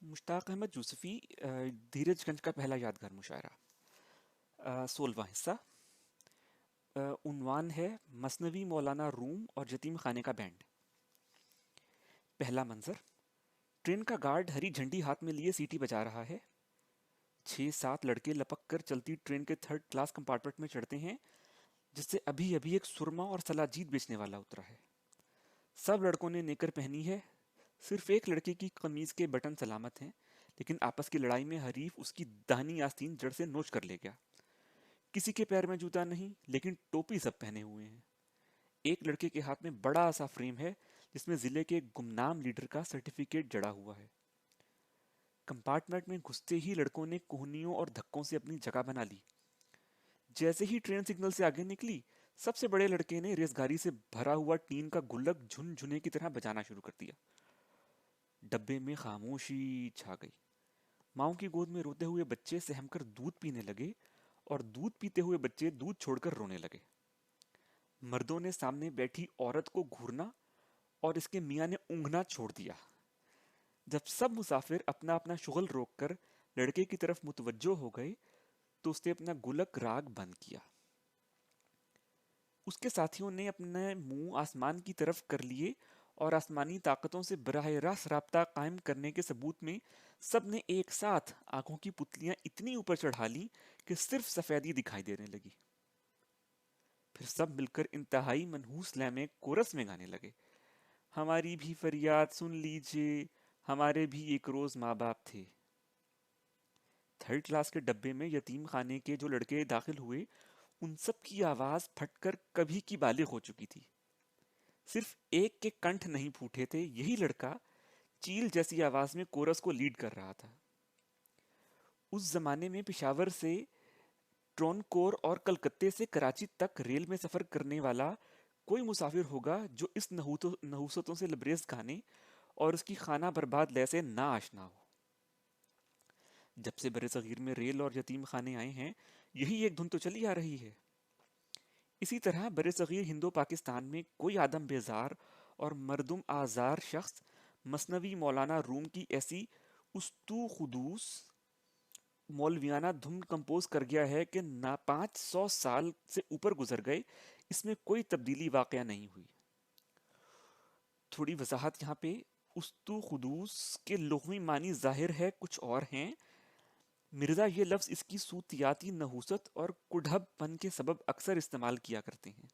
مشتاق احمد یوسفی دھیرج گنج کا پہلا یادگار مشاعرہ 16واں حصہ عنوان ہے مثنوی مولانا روم اور یتیم خانے کا بینڈ. پہلا منظر: ٹرین کا گارڈ ہری جھنڈی ہاتھ میں لیے سیٹی بجا رہا ہے. 6-7 لڑکے لپک کر چلتی ٹرین کے 3rd کلاس کمپارٹمنٹ میں چڑھتے ہیں جس سے ابھی ابھی ایک سرما اور سلاجید بیچنے والا اترا ہے. سب لڑکوں نے نیکر پہنی ہے، صرف ایک لڑکے کی قمیض کے بٹن سلامت ہیں، لیکن آپس کی لڑائی میں حریف اس کی داہنی آستین جڑ سے نوچ کر لے گیا. کسی کے پیر میں جوتا نہیں، لیکن ٹوپی سب پہنے ہوئے ہیں. ایک لڑکے کے ہاتھ میں بڑا سا فریم ہے جس میں ضلع کے گمنام لیڈر کا سرٹیفکیٹ جڑا ہوا ہے. کمپارٹمنٹ میں گھستے ہی لڑکوں نے کوہنیوں اور دھکوں سے اپنی جگہ بنا لی. جیسے ہی ٹرین سگنل سے آگے نکلی، سب سے بڑے لڑکے نے ریس گاری سے بھرا ہوا ٹین کا گلک جھن جھنے کی طرح بجانا شروع کر دیا. ڈبے میں خاموشی چھا گئی. ماؤں کی گود میں روتے ہوئے بچے سہم کر دودھ پینے لگے اور دودھ پیتے ہوئے بچے دودھ چھوڑ کر رونے لگے. مردوں نے سامنے بیٹھی عورت کو گھورنا اور اس کے میاں نے اونگنا چھوڑ دیا. جب سب مسافر اپنا اپنا شغل روک کر لڑکے کی طرف متوجہ ہو گئے تو اس نے اپنا گلک راگ بند کیا. اس کے ساتھیوں نے اپنے منہ آسمان کی طرف کر لیے اور آسمانی طاقتوں سے براہ راست رابطہ قائم کرنے کے ثبوت میں سب نے ایک ساتھ آنکھوں کی پتلیاں اتنی اوپر چڑھا لی کہ صرف سفیدی دکھائی دینے لگی. پھر سب مل کر انتہائی منحوس لے میں کورس میں گانے لگے: ہماری بھی فریاد سن لیجئے، ہمارے بھی ایک روز ماں باپ تھے. 3rd کلاس کے ڈبے میں یتیم خانے کے جو لڑکے داخل ہوئے ان سب کی آواز پھٹ کر کبھی کی بالغ ہو چکی تھی. صرف ایک کے کنٹھ نہیں پھوٹے تھے. یہی لڑکا چیل جیسی آواز میں کورس کو لیڈ کر رہا تھا. اس زمانے میں پشاور سے ٹرونکور اور کلکتے سے کراچی تک ریل میں سفر کرنے والا کوئی مسافر ہوگا جو اس نحوستوں سے لبریز گانے اور اس کی خانہ برباد لے سے نہ آشنا ہو. جب سے برِ صغیر میں ریل اور یتیم خانے آئے ہیں یہی ایک دھن تو چلی آ رہی ہے. اسی طرح برِ صغیر ہندو پاکستان میں کوئی آدم بیزار اور مردم آزار شخص مثنوی مولانا روم کی ایسی استو خدوس مولویانہ دھن کمپوز کر گیا ہے کہ نہ 500 سال سے اوپر گزر گئے، اس میں کوئی تبدیلی واقعہ نہیں ہوئی. تھوڑی وضاحت یہاں پہ: استو خدوس کے لغوی معنی ظاہر ہے کچھ اور ہیں. مرزا یہ لفظ اس کی صوتیاتی نحوست اور کڑھب پن کے سبب اکثر استعمال کیا کرتے ہیں.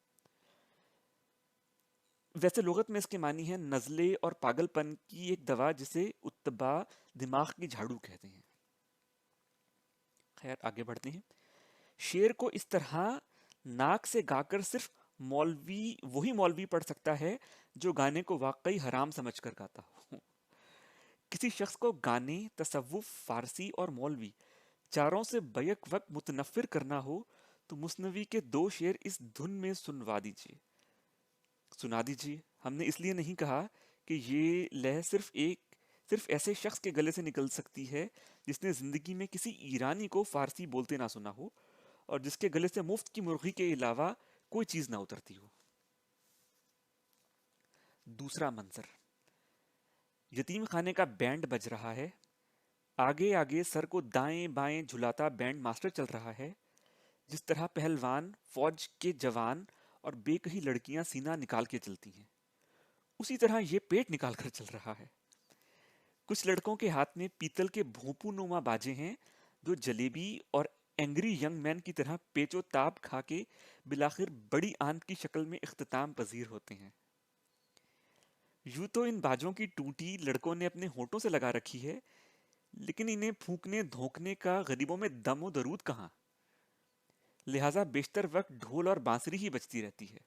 ویسے لغت میں اس کے معنی ہے نزلے اور پاگل پن کی ایک دوا جسے اتباع دماغ کی جھاڑو کہتے ہیں. خیر آگے بڑھتے ہیں. شعر کو اس طرح ناک سے گا کر صرف وہی مولوی پڑھ سکتا ہے جو گانے کو واقعی حرام سمجھ کر گاتا ہو. کسی شخص کو گانے، تصوف، فارسی اور مولوی چاروں سے بیک وقت متنفر کرنا ہو تو مثنوی کے 2 شعر اس دھن میں سنا دیجیے. ہم نے اس لیے نہیں کہا کہ یہ لہ صرف ایسے شخص کے گلے سے نکل سکتی ہے جس نے زندگی میں کسی ایرانی کو فارسی بولتے نہ سنا ہو اور جس کے گلے سے مفت کی مرغی کے علاوہ کوئی چیز نہ اترتی ہو. دوسرا منظر: یتیم خانے کا بینڈ بج رہا ہے. آگے آگے سر کو دائیں بائیں جھلاتا بینڈ ماسٹر چل رہا ہے. جس طرح پہلوان، فوج کے جوان اور بے کہی لڑکیاں سینہ نکال کے چلتی ہیں اسی طرح یہ پیٹ نکال کر چل رہا ہے. کچھ لڑکوں کے ہاتھ میں پیتل کے بھونپو نما باجے ہیں جو جلیبی اور اینگری ینگ مین کی طرح پیچو تاب کھا کے بالآخر بڑی آنت کی شکل میں اختتام پذیر ہوتے ہیں. یوں تو ان باجوں کی ٹوٹی لڑکوں نے اپنے ہونٹوں سے لگا رکھی ہے، لیکن انہیں پھونکنے دھونکنے کا غریبوں میں دم و درود کہاں، لہٰذا بیشتر وقت ڈھول اور بانسری ہی بجتی رہتی ہے.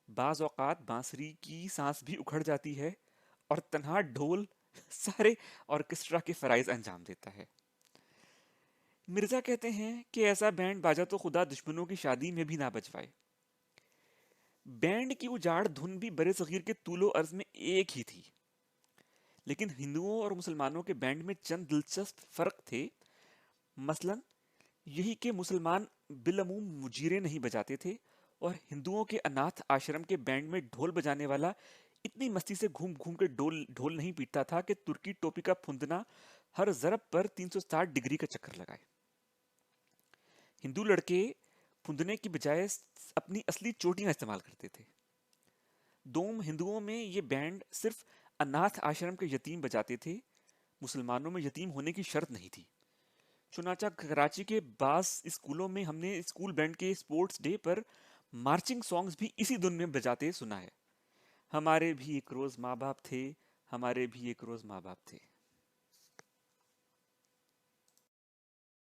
بعض اوقات بانسری کی سانس بھی اکھڑ جاتی ہے اور تنہا ڈھول سارے آرکسٹرا کے فرائض انجام دیتا ہے. مرزا کہتے ہیں کہ ایسا بینڈ باجا تو خدا دشمنوں کی شادی میں بھی نہ بجوائے. بینڈ کی اجاڑ دھن بھی برِ صغیر کے طول و عرض میں ایک ہی تھی، لیکن ہندوؤں اور مسلمانوں کے بینڈ میں چند دلچسپ فرق تھے. مثلا یہی کہ مسلمان بالعموم مجیرے نہیں بجاتے تھے اور ہندوؤں کے اناتھ آشرم کے بینڈ میں ڈھول بجانے والا اتنی مستی سے گھوم گھوم کے ڈھول نہیں پیٹتا تھا کہ ترکی ٹوپی کا پھندنا ہر ضرب پر 360 ڈگری کا چکر لگائے۔ ہندو لڑکے پھندنے کی بجائے اپنی اصلی چوٹیاں استعمال کرتے تھے۔ دوم ہندوؤں میں یہ بینڈ صرف اناتھ آشرم کے یتیم بجاتے تھے، مسلمانوں میں یتیم ہونے کی شرط نہیں تھی۔ چنانچہ کراچی کے بعض اسکولوں میں ہم نے اسکول بینڈ کے اسپورٹس ڈے پر مارچنگ سانگز بھی اسی دن میں بجاتے سنا ہے۔ ہمارے بھی ایک روز ماں باپ تھے، ہمارے بھی ایک روز ماں باپ تھے۔